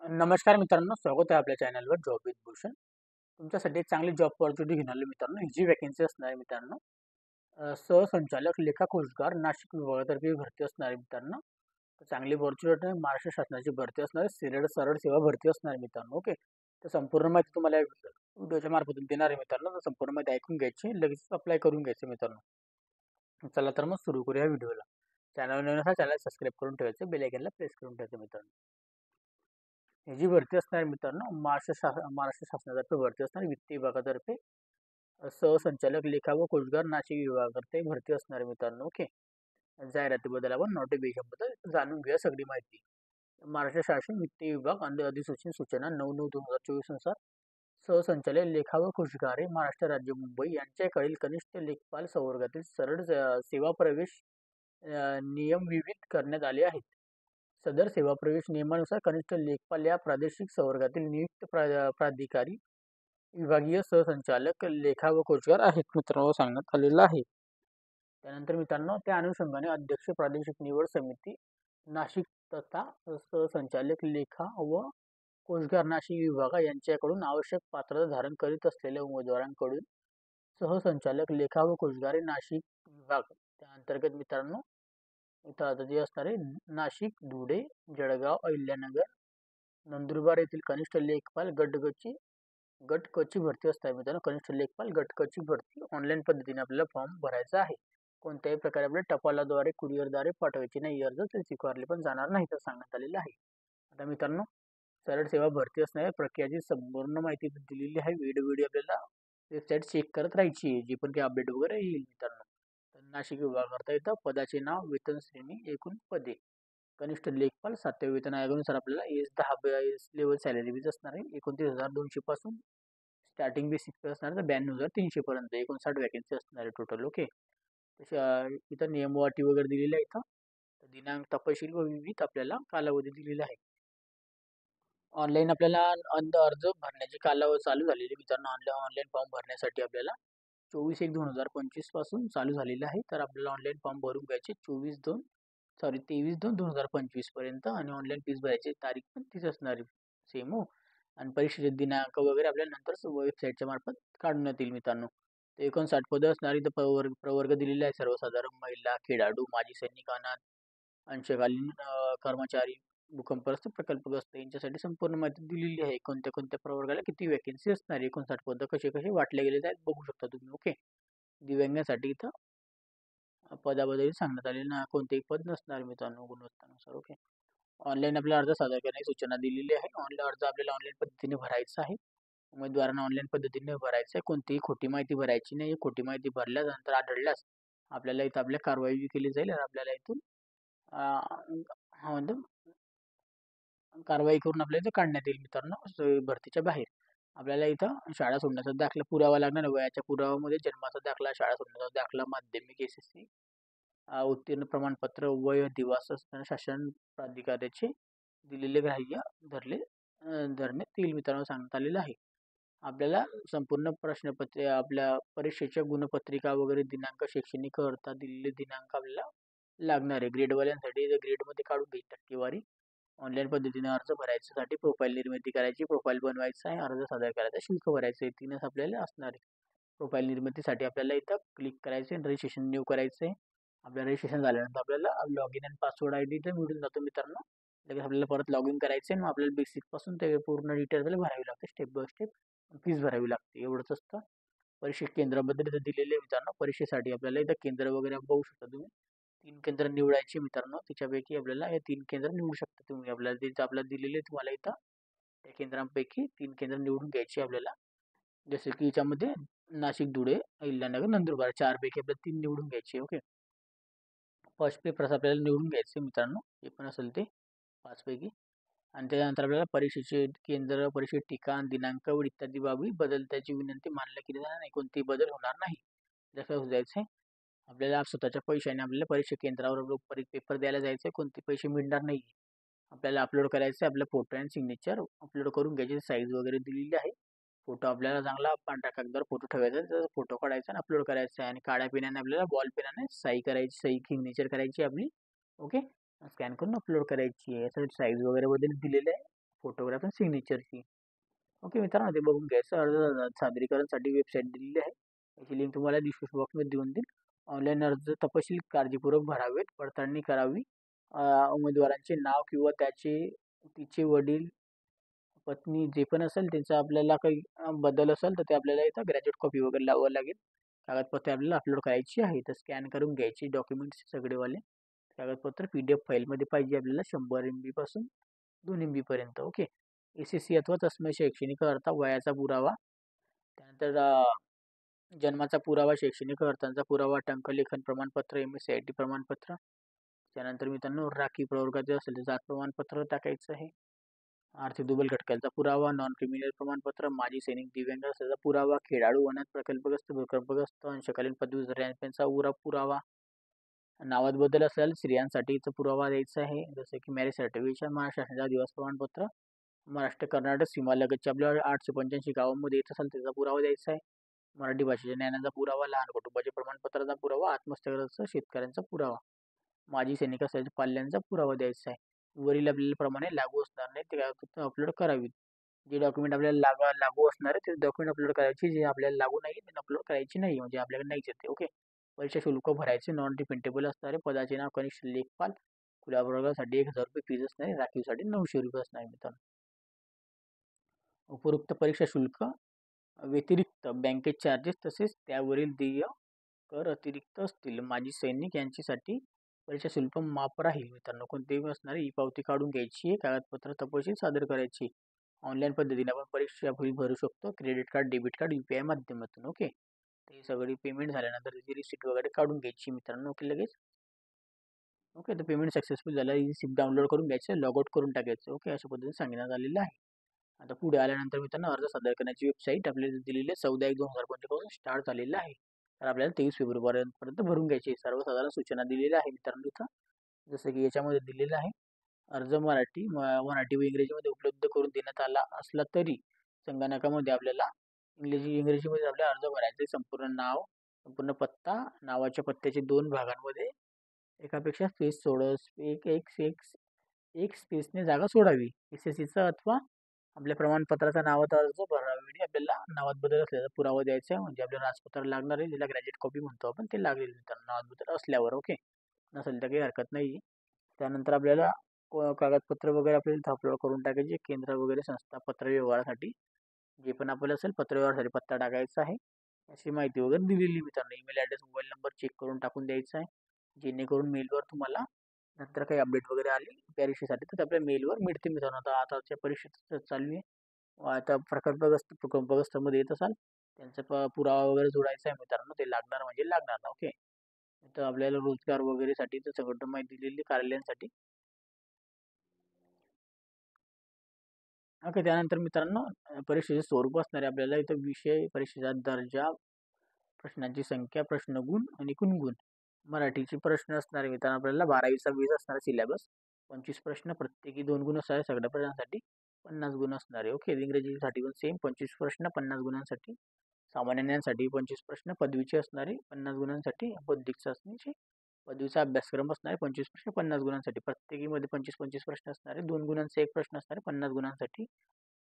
नमस्कार मित्रांनो, स्वागत आहे आपल्या चॅनलवर जॉब विथ भूषण. तुमच्यासाठी एक चांगली जॉब ऑपॉर्च्युनिटी घेऊन आलो मित्रांनो. ही जी वॅकन्सी असणार आहे मित्रांनो, सहसंचालक लेखा कोषगार नाशिक विभागातर्फे भरती असणार आहे मित्रांनो. तर चांगली ऑपॉर्च्युनिटी आहे. महाराष्ट्र शासनाची भरती असणार आहे. सरळ सेवा भरती असणार आहे मित्रांनो. ओके. तर संपूर्ण माहिती तुम्हाला व्हिडिओच्या मार्फतून देणार आहे मित्रांनो. तर संपूर्ण माहिती ऐकून घ्यायची, लगेच अप्लाय करून घ्यायचं मित्रांनो. चला तर मग सुरू करूया व्हिडिओला. चॅनल नवीन असा चॅनल सबस्क्राईब करून ठेवायचं, बेल आयकॉनला प्रेस करून ठेवायचं मित्रांनो. ही जी भरती असणार आहे मित्रांनो, महाराष्ट्र शासनातर्फे भरती असणार आहे. वित्त विभागातर्फे सहसंचालक लेखा व कोषगार नाशिक विभागातर्फे भरती असणार आहे मित्रांनो. ओके. जाहिरातीबद्दल आपण नोटिफिकेशन बद्दल जाणून घेऊया सगळी माहिती. महाराष्ट्र शासन वित्त विभाग अधिसूचना सूचना 9/9/2024 नुसार सहसंचालक लेखा व कोषगार महाराष्ट्र राज्य मुंबई यांच्याकडील कनिष्ठ लेखपाल संवर्गातील सेवा प्रवेश नियम विविध करण्यात आले आहेत. सदर सेवा प्रवेश नियमानुसार कनिष्ठ लेखपाल या प्रादेशिक संवर्गातील नियुक्त प्राधिकारी विभागीय सहसंचालक लेखा व कोषगार आहेत मित्रांनो सांगण्यात आलेलं आहे. त्यानंतर मित्रांनो त्या अनुषंगाने अध्यक्ष प्रादेशिक निवड समिती नाशिक तथा सहसंचालक लेखा व कोषगार नाशिक विभाग यांच्याकडून आवश्यक पात्रता धारण करीत असलेल्या उमेदवारांकडून सहसंचालक लेखा व कोषगार नाशिक विभाग त्या अंतर्गत मित्रांनो इथं आता जे असणार आहे नाशिक, धुळे, जळगाव, अहिल्यानगर, नंदुरबार येथील कनिष्ठ लेखपाल गट क ची भरती असते मित्रांनो. कनिष्ठ लेखपाल गट क ची भरती ऑनलाईन पद्धतीने आपल्याला फॉर्म भरायचा आहे. कोणत्याही प्रकारे आपल्याला टपालाद्वारे कुरिअरद्वारे पाठवायचे नाही. अर्ज ते स्वीकारले पण जाणार नाही तर सांगण्यात आलेलं आहे. आता मित्रांनो सरळ सेवा भरती असणाऱ्या प्रक्रियाची संपूर्ण माहिती दिलेली आहे. व्हिडिओ आपल्याला वेबसाईट चेक करत राहायची, जी पण काही अपडेट वगैरे येईल मित्रांनो. तर नाशिक विभागाकरता इथं पदाचे नाव, वेतन श्रेणी, एकूण पदे, कनिष्ठ लेखपाल 7व्या वेतन आयोगानुसार आपल्याला एस लेवल सॅलरी बीज असणार आहे. 29,200 पासून स्टार्टिंग बेसिक पे असणार तर 92,300 पर्यंत 59 वॅकन्सी असणार आहे टोटल. ओके. तशा इथं नियम अटी वगैरे दिलेल्या आहे. इथं दिनांक तपशील व विविध आपल्याला कालावधी दिलेला आहे. ऑनलाईन आपल्याला अर्ज भरण्याची कालावधी चालू झालेली मित्रांनो. ऑनलाईन फॉर्म भरण्यासाठी आपल्याला 24/1/2025 पासून चालू झालेलं आहे. तर आपल्याला ऑनलाईन फॉर्म भरून घ्यायचे 23/2/2025 पर्यंत आणि ऑनलाईन फीस भरायची तारीख पण तीच असणार आहे सेम हो. आणि परीक्षेचे दिनांक वगैरे आपल्याला नंतर वेबसाईटच्या मार्फत काढण्यात येईल मित्रांनो. तर 59 पदं असणारी तर प्रवर्ग दिलेले आहे. सर्वसाधारण, महिला, खेळाडू, माजी सैनिक, अनाथ, अंशकालीन कर्मचारी, भूकंपग्रस्त, प्रकल्पग्रस्त यांच्यासाठी संपूर्ण माहिती दिलेली आहे. कोणत्या कोणत्या प्रवर्गाला किती वॅकन्सी असणार आहे, 59 पदं कसे कसे वाटले गेले आहेत बघू शकता तुम्ही. ओके. दिव्यांगासाठी इथं पदाबद्दल सांगण्यात आलेलं ना, कोणतेही पद नसणार मित्रांनो गुणवत्तानुसार. ओके. ऑनलाईन आपल्याला अर्ज सादर करण्याची सूचना दिलेली आहे. ऑनलाईन अर्ज आपल्याला ऑनलाईन पद्धतीने भरायचा आहे. उमेदवारांना ऑनलाईन पद्धतीने भरायचं आहे. कोणतीही खोटी माहिती भरायची नाही. खोटी माहिती भरल्यानंतर आढळल्यास आपल्याला इथं आपल्या कारवाई केली जाईल. आपल्याला इथून म्हणजे कारवाई करून आपल्याला इथं काढण्यात येईल मित्रांनो भरतीच्या बाहेर. आपल्याला इथं शाळा सोडण्याचा दाखला पुरावा लागणार. वयाच्या पुराव्यामध्ये जन्माचा दाखला, शाळा सोडण्याचा दाखला, माध्यमिक SSC उत्तीर्ण प्रमाणपत्र, वय, दिवस शासन प्राधिकाऱ्याचे दिलेले ग्राह्य धरण्यात येईल मित्रांनो सांगण्यात आलेलं आहे. आपल्याला संपूर्ण प्रश्नपत्रे, आपल्या परीक्षेच्या गुणपत्रिका वगैरे, दिनांक, शैक्षणिक अर्हता दिलेले दिनांक आपल्याला लागणार आहे. ग्रेडवाल्यांसाठी ग्रेडमध्ये काढून घ्यायची टक्केवारी. ऑनलाईन पद्धतीने अर्ज भरायच्यासाठी प्रोफाईल निर्मिती करायची, प्रोफाईल बनवायचा आहे, अर्ज सादर करायचा, शुल्क भरायचं आहे. तीनच आपल्याला असणार आहे. प्रोफाईल निर्मितीसाठी आपल्याला इथं क्लिक करायचं आहे, रजिस्ट्रेशन न्यू करायचं आहे. आपलं रजिस्ट्रेशन झाल्यानंतर आपल्याला लॉगिन आणि पासवर्ड ID इथं मिळून जातो मित्रांनो. लगेच आपल्याला परत लॉगिन करायचं आहे. मग आपल्याला बेसिकपासून ते पूर्ण डिटेल्स भरावी लागते, स्टेप बाय स्टेप फीस भरावी लागते. एवढंच असतं. परीक्षा केंद्राबद्दल इथं दिलेले मित्रांनो. परीक्षेसाठी आपल्याला इथं केंद्र वगैरे बघू शकता तुम्ही. 3 केंद्र निवडायची मित्रांनो. त्याच्यापैकी आपल्याला हे 3 केंद्र निवडू शकता तुम्ही. आपल्याला तिथं आपल्याला दिलेले तुम्हाला इथं त्या केंद्रांपैकी 3 केंद्र निवडून घ्यायची आपल्याला. जसे की याच्यामध्ये नाशिक, धुळे, अहिल्यानगर, नंदुरबार 4 पैकी आपल्याला 3 निवडून घ्यायचे. ओके. फर्स्ट पेपर्स आपल्याला निवडून घ्यायचे मित्रांनो. जे पण असेल ते 5 पैकी. आणि त्याच्यानंतर आपल्याला परीक्षेचे केंद्र, परीक्षेचे ठिकाण, दिनांक व इत्यादी बाबी बदलण्याची विनंती मान्य केली जाणार नाही. कोणतेही बदल होणार नाही. जसं जायचं आहे आपल्याला स्वतःच्या पैशाने आपल्याला परीक्षा केंद्रावर पेपर द्यायला जायचं आहे. कोणते पैसे मिळणार नाही. आपल्याला अपलोड करायचं आहे. आपला फोटो आणि सिग्नेचर अपलोड करून घ्यायची. साईज वगैरे दिलेली आहे. फोटो आपल्याला चांगला पांढऱ्या कागदावर फोटो ठेवायचा, त्याचा फोटो काढायचा आणि अपलोड करायचा आहे. आणि काळ्या पेनाने आपल्याला बॉल पेनाने सही करायची, सही सिग्नेचर करायची आपली. ओके. स्कॅन करून अपलोड करायची आहे. यासाठी साईज वगैरे बद्दल दिलेलं आहे. फोटोग्राफ आणि सिग्नेचरची. ओके मित्रांनो, ते बघून घ्यायचं. अर्ज सादरीकरणासाठी वेबसाईट दिलेली आहे. याची लिंक तुम्हाला डिस्क्रिप्शन बॉक्समध्ये देऊन देईल. ऑनलाईन अर्ज तपशील काळजीपूर्वक भरावेत, पडताळणी करावी. उमेदवारांचे नाव किंवा तिचे वडील, पत्नी जे पण असेल त्यांचा आपल्याला काही बदल असेल तर ते आपल्याला इथं ग्रॅज्युएट कॉपी वगैरे लावावं लागेल. कागदपत्रे आपल्याला अपलोड करायची आहे. तर स्कॅन करून घ्यायची डॉक्युमेंट्स सगळेवाले. कागदपत्र PDF फाईलमध्ये पाहिजे आपल्याला 100 MB पासून 2 MB पर्यंत. ओके. SSC अथवा तत्सम शैक्षणिक अर्हता, वयाचा पुरावा, त्यानंतर जन्माचा पुरावा, शैक्षणिक अर्हतांचा पुरावा, टंकलेखन प्रमाणपत्र, MSc IT प्रमाणपत्र. त्यानंतर मित्रांनो राखी प्रवर्गाचे असेल तर जात प्रमाणपत्र टाकायचं आहे. आर्थिक दुर्बल घटकांचा पुरावा, नॉन क्रिमिनल प्रमाणपत्र, माजी सैनिक, दिव्यांग असल्याचा पुरावा, खेळाडू, अनाथ, प्रकल्पग्रस्त, भूकंपग्रस्त, अंशकालीन पदवीधरांचा पुरावा, नावात बदल असेल स्त्रियांसाठीचा पुरावा द्यायचा आहे, जसं की मॅरेज सर्टिफिकेशन, महाराष्ट्र शासनाचा आदिवासी प्रमाणपत्र, महाराष्ट्र कर्नाटक सीमालगतच्या आपल्या 885 गावांमध्ये येत असेल त्याचा पुरावा द्यायचा आहे. मराठी भाषेच्या ज्ञानाचा पुरावा, लहान कुटुंबाच्या प्रमाणपत्राचा पुरावा, आत्महत्याग्रस्त शेतकऱ्यांचा पुरावा, माजी सैनिक असल्याच्या पाल्यांचा पुरावा द्यायचा आहे. वरील आपल्याला प्रमाणे लागू असणार नाही ते कागदपत्र अपलोड करावीत. जे डॉक्युमेंट आपल्याला लागू असणार आहे ते डॉक्युमेंट अपलोड करायचे, जे आपल्याला लागू नाही ते अपलोड करायची नाही, म्हणजे आपल्याकडे नाहीच येते. ओके. परीक्षा शुल्क भरायचे. नॉन रिफंडेबल असणारे. पदाचे नाव कनिष्ठ लेखपाल. खुल्या वर्गासाठी 1000 रुपये फीज असणारे. राखीवसाठी 900 रुपये असणारे मित्रांनो. उपरोक्त परीक्षा शुल्क व्यतिरिक्त बँकेत चार्जेस तसेच त्यावरील देय कर अतिरिक्त असतील. माजी सैनिक यांच्यासाठी परीक्षा शुल्क माफ राहील मित्रांनो. कोणतेही असणारे ही पावती काढून घ्यायची आहे. कागदपत्र तपशील सादर करायची. ऑनलाईन पद्धतीने आपण परीक्षा फी भरू शकतो. Credit card, debit card, UPI माध्यमातून. ओके. ते सगळी पेमेंट झाल्यानंतर त्याची रिसिप्ट वगैरे काढून घ्यायची मित्रांनो. ओके लगेच. ओके. तर पेमेंट सक्सेसफुल झालं. रिसिप्ट डाउनलोड करून घ्यायचं, लॉग आउट करून टाकायचं. ओके. अशा पद्धतीने सांगण्यात आलेलं आहे. आता पुढे आल्यानंतर मित्रांनो अर्ज सादर करण्याची वेबसाईट आपल्याला दिलेली आहे. 14/1/2025 पासून स्टार्ट झालेलं आहे. तर आपल्याला 23 फेब्रुवारीपर्यंत भरून घ्यायची सर्वसाधारण सूचना दिलेल्या आहे मित्रांनो इथं. जसं की याच्यामध्ये दिलेलं आहे. अर्ज मराठी व इंग्रजीमध्ये उपलब्ध करून देण्यात आला असला तरी संगणकामध्ये आपल्याला इंग्रजीमध्ये आपल्याला अर्ज भरायचे. संपूर्ण नाव, संपूर्ण पत्ता, नावाच्या पत्त्याचे 2 भागांमध्ये एकापेक्षा स्पेस एक स्पेसने जागा सोडावी. SSCचा अथवा आपल्या प्रमाणपत्राचा नावात अर्ज भरावेळी आपल्याला नावात बदल असल्याचा पुरावा द्यायचा आहे. म्हणजे आपल्याला राजपत्र लागणार आहे, ज्याला ग्रॅज्युएट कॉपी म्हणतो आपण, ते लागेल मित्रांनो नावात बदल असल्यावर. ओके. नसेल तर काही हरकत नाही. त्यानंतर आपल्याला कागदपत्र वगैरे आपल्याला अपलोड करून टाकायचे. केंद्र वगैरे संस्था पत्रव्यवहारासाठी जे पण आपल्याला असेल पत्रव्यवहारासाठी पत्ता टाकायचा आहे. अशी माहिती वगैरे दिलेली मित्रांनो. Email address, mobile number check करून टाकून द्यायचा आहे, जेणेकरून मेलवर तुम्हाला नंतर काही अपडेट वगैरे आली परीक्षेसाठी तर आपल्या मेलवर मिळते मित्रांनो. आता आताच्या परीक्षेत चालू आहे. आता प्रकल्पग्रस्तमध्ये येत असाल त्यांचा पुरावा वगैरे जोडायचा आहे मित्रांनो. ते लागणार म्हणजे लागणार ना. ओके. तर आपल्याला रोजगार वगैरेसाठी तर सगळं माहिती दिलेली कार्यालयांसाठी. ओके. त्यानंतर मित्रांनो परीक्षेचे स्वरूप असणारे आपल्याला इथं विषय, परीक्षेचा दर्जा, प्रश्नांची संख्या, प्रश्नगुण आणि गुणगुण. मराठीचे प्रश्न असणारे मित्रांनो आपल्याला 12वीचा 20 असणारा सिलेबस. 25 प्रश्न, प्रत्येकी 2 गुण असणारे. सगळ्या प्रश्नांसाठी 50 गुण असणारे. ओके. इंग्रजीसाठी पण सेम 25 प्रश्न 50 गुणांसाठी. सामान्य ज्ञानासाठी 25 प्रश्न, पदवीचे असणारे 50 गुणांसाठी. बौद्धिक चाचणीचे पदवीचा अभ्यासक्रम असणारे 25 प्रश्न 50 गुणांसाठी. प्रत्येकीमध्ये 25-25 प्रश्न असणारे. 2 गुणांचा 1 प्रश्न असणारे 50 गुणांसाठी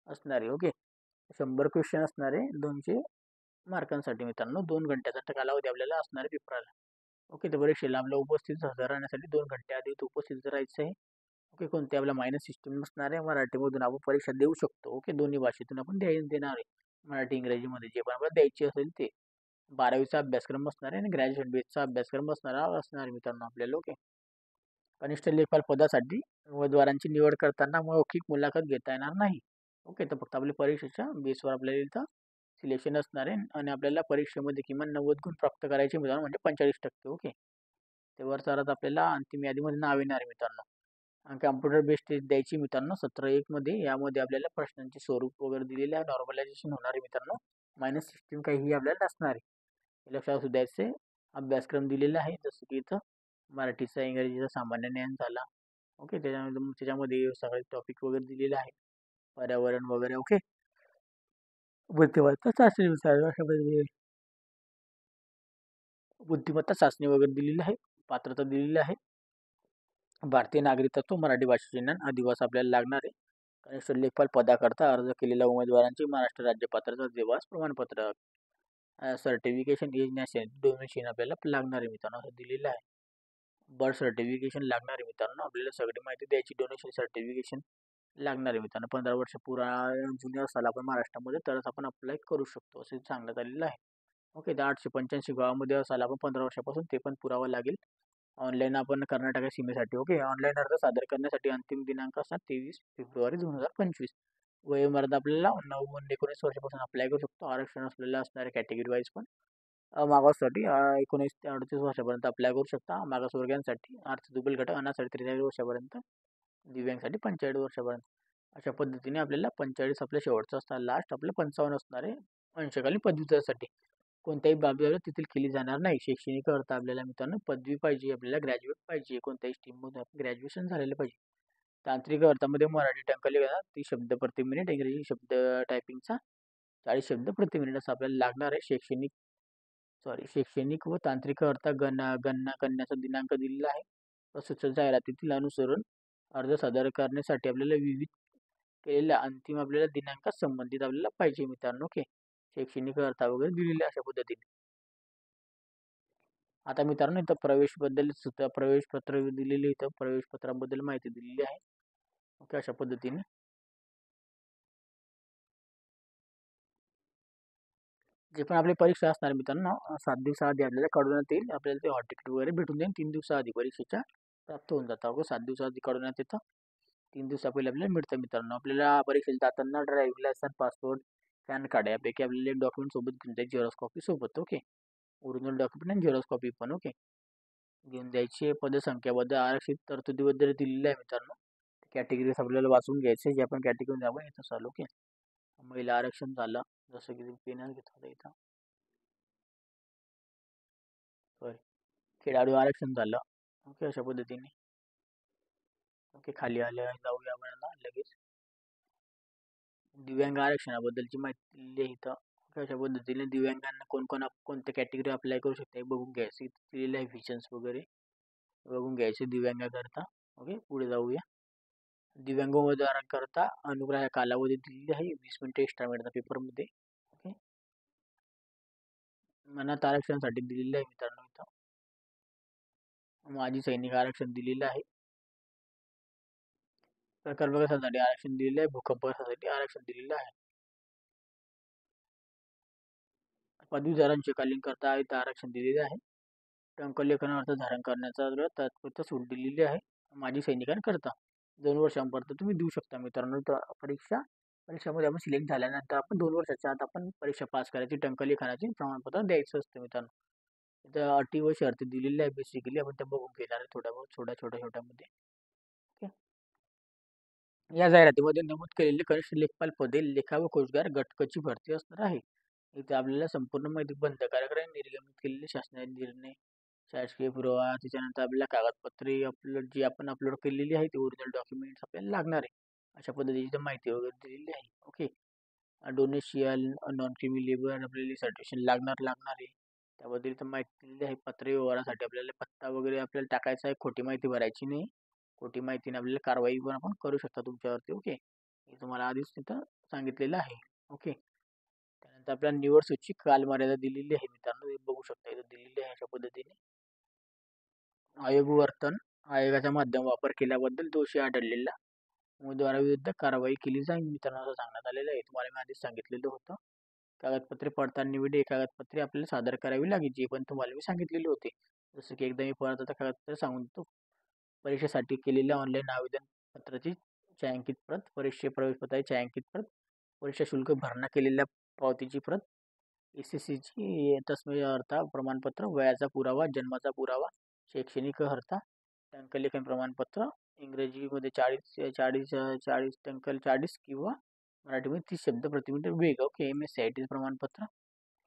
असणारे. ओके. 100 क्वेश्चन असणारे 200 मार्कांसाठी मित्रांनो. 2 घंट्याचा कालावधी आपल्याला असणारे पेपराला. ओके. तर परीक्षेला आपल्या उपस्थित हजर राहण्यासाठी 2 घंटे आधी उपस्थित राहायचं आहे. ओके. कोणते आपल्या मायनस सिस्टीम नसणार आहे. मराठीमधून आपण परीक्षा देऊ शकतो. ओके. दोन्ही भाषेतून आपण देणार आहे. मराठी इंग्रजीमध्ये जे पण आपल्याला द्यायची असेल ते. 12वीचा अभ्यासक्रम असणार आहे आणि ग्रॅज्युएशन बेसचा अभ्यासक्रम असणार मित्रांनो आपल्याला. ओके. कनिष्ठ लेखपाल पदासाठी उमेदवारांची निवड करताना मौखिक मुलाखत घेता येणार नाही. ओके. तर फक्त आपल्या परीक्षेच्या बेसवर आपल्याला इथं सिलेक्शन असणार आहे आणि आपल्याला परीक्षेमध्ये किमान 90 गुण प्राप्त करायचे मित्रांनो, म्हणजे 45%. ओके. तेव्हा तरच आपल्याला अंतिम यादीमध्ये नाव येणार आहे मित्रांनो. आणि कॅम्प्युटर बेस्ड टेस्ट द्यायची मित्रांनो 17/1 मध्ये. यामध्ये आपल्याला प्रश्नांचे स्वरूप वगैरे दिलेले आहे. नॉर्मलायझेशन होणार आहे मित्रांनो. मायनस सिस्टीम काहीही आपल्याला नसणार आहे. लक्षात असू द्यायचे. अभ्यासक्रम दिलेला आहे जसं की इथं मराठीचा, इंग्रजीचा, सामान्य ज्ञान झाला. ओके. त्याच्यामध्ये सगळे टॉपिक वगैरे दिलेले आहे. पर्यावरण वगैरे. ओके. बुद्धिमत्ता चाचणी बुद्धिमत्ता चाचणी वगैरे दिलेली आहे. पात्रता दिलेली आहे. भारतीय नागरिकत्व, मराठी भाषेचे ज्ञान, आदिवासी आपल्याला लागणार आहे. कनिष्ठ लेखपाल पदाकरता अर्ज केलेल्या उमेदवारांची महाराष्ट्र राज्य पात्रता निवास प्रमाणपत्र सर्टिफिकेशन एज नॅशनॅलिटी डोमेशियन आपल्याला लागणार आहे मित्रांनो, असं दिलेलं आहे. बर्थ सर्टिफिकेशन लागणार आहे मित्रांनो, आपल्याला सगळी माहिती द्यायची. डोनेशन सर्टिफिकेशन लागणार आहे मित्रांनो. 15 वर्ष जुने असाल आपण महाराष्ट्रामध्ये तरच आपण अप्लाय करू शकतो असे सांगण्यात आलेलं आहे. ओके, तर 885 गावामध्ये असाल आपण 15 वर्षापासून ते पण पुरावा लागेल. ऑनलाईन आपण कर्नाटक सीमेसाठी. ओके, ऑनलाईन अर्ज सादर करण्यासाठी अंतिम दिनांक असणार 23 फेब्रुवारी 2025. वयोमर्यादा आपल्याला 19 वर्षापासून अप्लाय करू शकतो. आरक्षण आपल्याला असणार आहे कॅटेगरी वाईज पण. मागाससाठी 19 ते 38 वर्षापर्यंत अप्लाय करू शकता. मागासवर्गीयांसाठी आर्थिक दुर्बल गट अनाथसाठी 43 वर्षापर्यंत, दिव्यांगसाठी 45 वर्षापर्यंत. अशा पद्धतीने आपल्याला 45 आपल्या शेवटचा असणार, लास्ट आपलं 55 असणार आहे अंशकालीन पदवीधरासाठी. कोणत्याही बाबी तिथे केली जाणार नाही. शैक्षणिक अर्थ आपल्याला मित्रांनो पदवी पाहिजे, आपल्याला ग्रॅज्युएट पाहिजे, कोणत्याही स्ट्रीममधून आपण ग्रॅज्युएशन झालेलं पाहिजे. तांत्रिक अर्थामध्ये मराठी टंकले 30 शब्द प्रति मिनिट, इंग्रजी शब्द टायपिंगचा 40 शब्द प्रति मिनिट असं आपल्याला लागणार आहे. शैक्षणिक व तांत्रिक अर्थ गणना करण्याचा दिनांक दिलेला आहे. प्रस्तुत जाहिरातीतील अनुसरून अर्ज सादर करण्यासाठी आपल्याला विविध केलेल्या अंतिम आपल्याला दिनांकात संबंधित आपल्याला पाहिजे मित्रांनो. ओके, शैक्षणिक अर्थ वगैरे दिलेले अशा पद्धतीने. आता मित्रांनो इथं प्रवेश पत्र दिलेले, इथं प्रवेश पत्राबद्दल माहिती दिलेली आहे. ओके, अशा पद्धतीने जे पण आपली परीक्षा असणार मित्रांनो 7 दिवसाआधी आपल्याला कळवण्यात येईल. आपल्याला ते हॉल तिकीट वगैरे भेटून जाईल. 3 दिवसाआधी परीक्षेच्या प्राप्त होऊन जातं. ओके, 7 दिवसाआधी कळवण्यात येतं. 3 दिवसा पहिले आपल्याला मिळतं मित्रांनो. आपल्याला परीक्षेला जाताना driving licence, passport, PAN card यापैकी आपल्याला एक डॉक्युमेंट सोबत घेऊन जायची, झेरॉक्स कॉपी सोबत. ओके, ओरिजिनल डॉक्युमेंट आणि झेरॉक्स कॉपी पण. ओके, घेऊन द्यायची. पदसंख्याबद्दल आरक्षित तरतुदीबद्दल दिलेलं आहे मित्रांनो. कॅटेगरीज आपल्याला वाचून घ्यायचे, जे आपण कॅटेगरी आपण इथं चालू. ओके, महिला आरक्षण झालं, जसं की पेनर घेत होतं इथं. सॉरी, खेळाडू आरक्षण झालं. ओके, अशा पद्धतीने. ओके, खाली आले जाऊया आपण लगेच. दिव्यांग आरक्षणाबद्दलची माहिती दिली आहे इथं. अशा पद्धतीने दिव्यांगांना कोणत्या कॅटेगरी अप्लाय करू शकते हे बघून घ्यायचं. इथं दिलेलं आहे फीचर्स वगैरे बघून घ्यायचे दिव्यांगाकरता. ओके, पुढे जाऊया. दिव्यांग उमेदवारांकरता अनुग्रह कालावधी दिलेली आहे. 20 मिनिटं एक्स्ट्रा मिळतात पेपरमध्ये. ओके, मनात आरक्षणासाठी दिलेलं आहे मित्रांनो इथं. माजी सैनिक आरक्षण दिलेलं आहे. प्रकल्प विकासासाठी आरक्षण दिलेलं आहे. भूकंप विकासासाठी आरक्षण दिलेलं आहे. पदवीधरांचे कालीन करता इथं आरक्षण दिलेले आहे. टंकलेखन अर्थ धारण करण्याचा तात्पुरता सूट दिलेली आहे. माजी सैनिकांकरता 2 वर्षांपर्यंत तुम्ही देऊ शकता मित्रांनो. परीक्षामध्ये आपण सिलेक्ट झाल्यानंतर आपण 2 वर्षाच्या आत आपण परीक्षा पास करायची, टंकलेखनाचे प्रमाणपत्र द्यायचं असतं मित्रांनो. इथं अटी व शर्ती दिलेल्या आहे. बेसिकली आपण त्या बघून घेणार आहे छोट्यामध्ये. ओके, या जाहिरातीमध्ये नमूद केलेली कनिष्ठ लेखपाल पदे लेखा व कोषगार घटकाची भरती असणार आहे. इथे आपल्याला संपूर्ण माहिती बंधनकारक निर्गमित केलेले शासनाचे निर्णय, शासकीय पुरावा, त्याच्यानंतर आपल्याला कागदपत्रे जी आपण अपलोड केलेली आहे ती ओरिजिनल डॉक्युमेंट्स आपल्याला लागणार आहे. अशा पद्धतीची माहिती वगैरे दिलेली आहे. ओके, डोनेशियल नॉन क्रिमी लेबर आपल्याला सर्टिफिकेशन लागणार आहे. त्याबद्दल इथं माहिती दिलेली आहे. पत्र व्यवहारासाठी आपल्याला पत्ता वगैरे आपल्याला टाकायचा आहे. खोटी माहिती भरायची नाही. खोटी माहितीने आपल्याला कारवाई पण आपण करू शकता तुमच्यावरती. ओके, हे तुम्हाला आधीच तिथं सांगितलेलं आहे. ओके, त्यानंतर आपल्याला निवड सूची कालमर्यादा दिलेली आहे मित्रांनो. हे बघू शकता इथं दिलेली आहे अशा पद्धतीने. आयोगाचा माध्यम वापर केल्याबद्दल दोषी आढळलेला उमेदवाराविरुद्ध कारवाई केली जाईल मित्रांनो असं सांगण्यात आलेलं आहे. तुम्हाला मी आधीच सांगितलेलं होतं. कागदपत्रे पडताळणी वेळी कागदपत्रे आपल्याला सादर करावी लागेल, जे पण तुम्हाला मी सांगितलेले होते. जसं की एकदा मी परत आता कागदपत्रे सांगून देतो. परीक्षेसाठी केलेल्या ऑनलाईन आवेदन पत्राची छायांकित प्रत, प्रवेशपत्राची छायांकित प्रत, परीक्षा शुल्क भरणा केलेल्या पावतीची प्रत, SSCची तस्मै अर्था प्रमाणपत्र, वयाचा पुरावा, जन्माचा पुरावा, शैक्षणिक अर्हता, टंकलेखन प्रमाणपत्र, इंग्रजीमध्ये 40 टंकल 40 किंवा मराठीमध्ये 30 शब्द प्रति मिनिट वेग. ओके, MSCIT प्रमाणपत्र,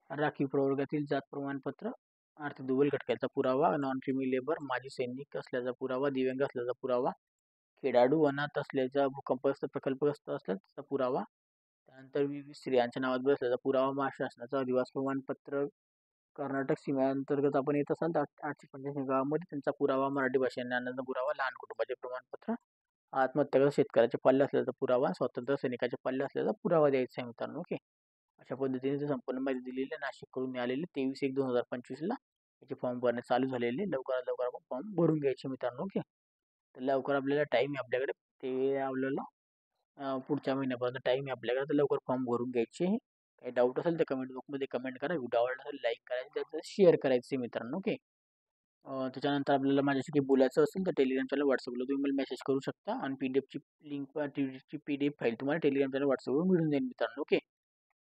राखीव प्रवर्गातील जात प्रमाणपत्र, आर्थिक दुर्बल घटकाचा पुरावा, नॉन क्रिमी लेबर, माजी सैनिक असल्याचा पुरावा, दिव्यांग असल्याचा पुरावा, खेळाडू अनाथ असल्याचा, भूकंपग्रस्त प्रकल्पग्रस्त असल्याचा पुरावा, त्यानंतर विविध स्त्रियांच्या नावात असल्याचा पुरावा, महाराष्ट्र शासनाचा अधिवास प्रमाणपत्र, कर्नाटक सीमेअंतर्गत आपण येत असाल तर 885 गावामध्ये त्यांचा पुरावा, मराठी भाषा ज्ञानाचा पुरावा, लहान कुटुंबाचे प्रमाणपत्र, आत्महत्या शेतकऱ्याचे पल्ले असल्याचा पुरावा, स्वातंत्र्य सैनिकाचे पल्ले असल्याचा पुरावा द्यायचा आहे मित्रांनो. ओके. अशा पद्धतीने ते संपूर्ण माहिती दिलेली आहे. नाशिककडून मिळालेली 23/1/2025ला याचे फॉर्म भरणे चालू झालेले. लवकरात लवकर आपण फॉर्म भरून घ्यायचे मित्रांनो. ओके. तर लवकर आपल्याला टाईम आहे आपल्याकडे. ते आपल्याला पुढच्या महिन्यापर्यंत टाईम आहे आपल्याकडे. तर लवकर फॉर्म भरून घ्यायचे. काही डाऊट असेल तर कमेंट बॉक्समध्ये कमेंट करा. व्हिडिओ आवडला असेल लाईक करायचं, त्याचं शेअर करायचे मित्रांनो. ओके. त्याच्यानंतर आपल्याला माझ्याशी काही बोलायचं असेल तर टेलिग्राम चॅनल व्हॉट्सअपला तुम्ही मला मेसेज करू शकता आणि पी-डी-एफची लिंक पी-डी-एफ फाईल तुम्हाला टेलिग्राम चॅनल व्हॉट्सअपवर मिळून जाईल मित्रांनो. ओके.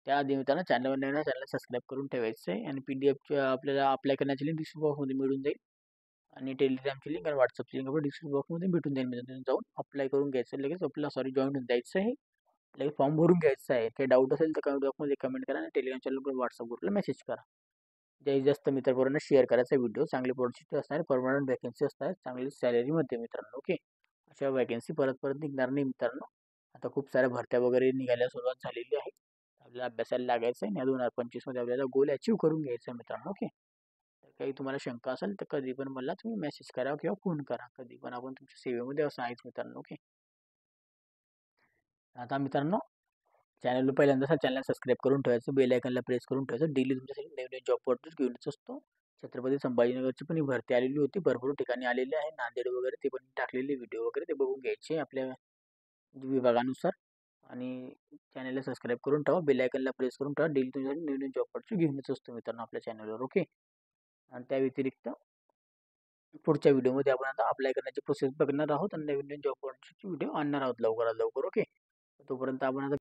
त्याआधी मित्रांनो चॅनलवर नवीन चॅनल सबस्क्राईब करून ठेवायचं आहे आणि पी-डी-एफची आपल्याला अप्लाय करण्याची लिंक डिस्क्रिप्शन बॉक्समध्ये मिळून जाईल आणि टेलिग्रामची लिंक आणि व्हॉट्सअपची लिंक आपण डिस्क्रिप्शन बॉक्समध्ये भेटून जाईल मित्रांनो. जाऊन अप्लाय करून घ्यायचं लगेच आपल्याला जॉईन होऊन द्यायचं आहे. लगेच फॉर्म भरून घ्यायचा आहे. काही डाऊट असेल तर कमेंट बॉक्समध्ये कमेंट करा आणि टेलिग्राम चॅनलवर व्हॉट्सअप ग्रुपला मेसेज करा. जास्तीत जास्त मित्रपर्यंत शेअर करायचा व्हिडिओ. चांगली प्रोजेक्ट असणार, परमनंट वॅकन्सी असणार, चांगली सॅलरीमध्ये मित्रांनो. ओके. अशा वॅकन्सी परत परत निघणार नाही मित्रांनो. आता खूप साऱ्या भरत्या वगैरे निघायला सुरुवात झालेली आहे. आपल्याला अभ्यासाला लागायचं आहे आणि 2025मध्ये आपल्याला गोल अचीव करून घ्यायचा आहे मित्रांनो. ओके. तर काही तुम्हाला शंका असेल तर कधी पण मला तुम्ही मेसेज करा किंवा फोन करा. कधी पण आपण तुमच्या सेवेमध्ये असं आहेच मित्रांनो. ओके. आता मित्रांनो चॅनलवर पहिल्यांदा चॅनल सबस्क्राईब करून ठेवायचं, बेल आयकॉनला प्रेस करून ठेवायचं. डेली तुमच्यासाठी नवीन जॉब अपडेट्स घेऊन येत असतो. छत्रपती संभाजीनगरची पण ही भरती आलेली होती. भरपूर ठिकाणी आलेली आहे. नांदेड वगैरे ते पण टाकलेले व्हिडिओ वगैरे ते बघून घ्यायचे आपल्या विभागानुसार आणि चॅनलला सबस्क्राईब करून ठेवा. बेल आयकॉनला प्रेस करून ठेवा. डेली तुमच्यासाठी नवीन जॉब अपडेट्स घेऊन येत असतो मित्रांनो आपल्या चॅनलवर. ओके. आणि त्या व्यतिरिक्त पुढच्या व्हिडिओमध्ये आपण आता अप्लाय करण्याची प्रोसेस बघणार आहोत आणि नवीन नवीन जॉब अपडेट्सचे व्हिडिओ आणणार आहोत लवकरात लवकर. ओके. तोपर्यंत आपण आता